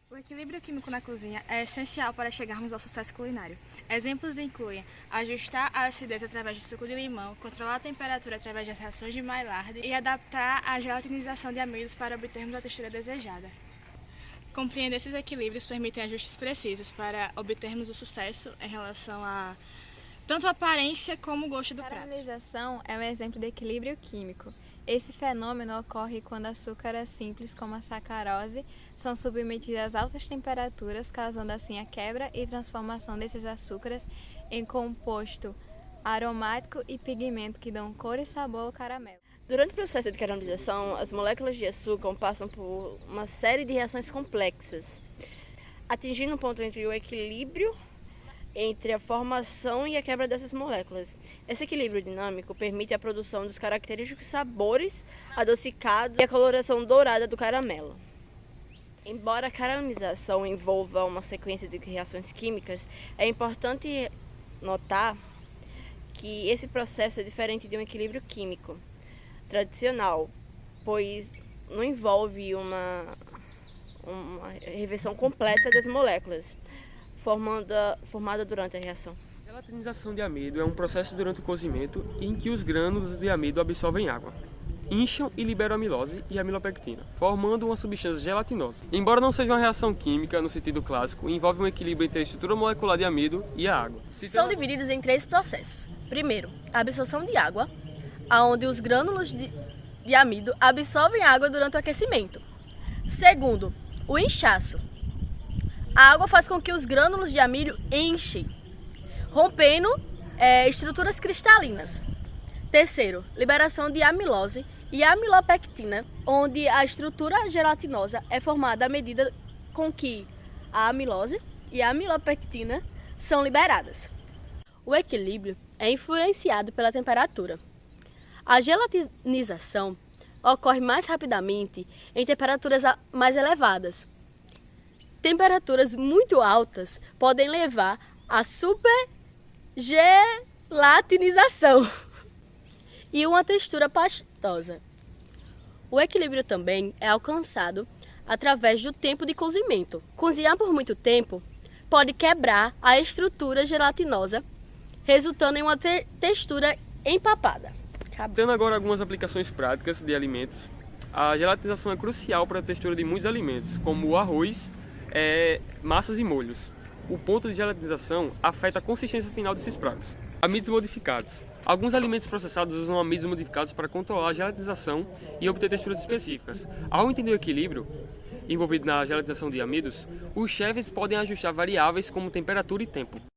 O equilíbrio químico na cozinha é essencial para chegarmos ao sucesso culinário. Exemplos incluem ajustar a acidez através de suco de limão, controlar a temperatura através das reações de Maillard e adaptar a gelatinização de amidos para obtermos a textura desejada. Compreender esses equilíbrios permitem ajustes precisos para obtermos o sucesso em relação a tanto a aparência como o gosto do prato. A caramelização é um exemplo de equilíbrio químico. Esse fenômeno ocorre quando açúcares simples, como a sacarose, são submetidas a altas temperaturas, causando assim a quebra e transformação desses açúcares em composto aromático e pigmento que dão cor e sabor ao caramelo. Durante o processo de caramelização, as moléculas de açúcar passam por uma série de reações complexas, atingindo um ponto entre o equilíbrio entre a formação e a quebra dessas moléculas. Esse equilíbrio dinâmico permite a produção dos característicos sabores adocicados e a coloração dourada do caramelo. Embora a caramelização envolva uma sequência de reações químicas, é importante notar que esse processo é diferente de um equilíbrio químico tradicional, pois não envolve uma reversão completa das moléculas formada durante a reação. A gelatinização de amido é um processo durante o cozimento em que os grânulos de amido absorvem água, incham e liberam amilose e amilopectina, formando uma substância gelatinosa. Embora não seja uma reação química no sentido clássico, envolve um equilíbrio entre a estrutura molecular de amido e a água. São divididos em 3 processos. Primeiro, a absorção de água, onde os grânulos de amido absorvem água durante o aquecimento. Segundo, o inchaço. A água faz com que os grânulos de amido enchem, rompendo estruturas cristalinas. Terceiro, liberação de amilose e amilopectina, onde a estrutura gelatinosa é formada à medida com que a amilose e a amilopectina são liberadas. O equilíbrio é influenciado pela temperatura. A gelatinização ocorre mais rapidamente em temperaturas mais elevadas. Temperaturas muito altas podem levar à supergelatinização e uma textura pastosa. O equilíbrio também é alcançado através do tempo de cozimento. Cozinhar por muito tempo pode quebrar a estrutura gelatinosa, resultando em uma textura empapada. Tendo agora algumas aplicações práticas de alimentos, a gelatinização é crucial para a textura de muitos alimentos, como o arroz, massas e molhos. O ponto de gelatinização afeta a consistência final desses pratos. Amidos modificados. Alguns alimentos processados usam amidos modificados para controlar a gelatinização e obter texturas específicas. Ao entender o equilíbrio envolvido na gelatinização de amidos, os chefes podem ajustar variáveis como temperatura e tempo.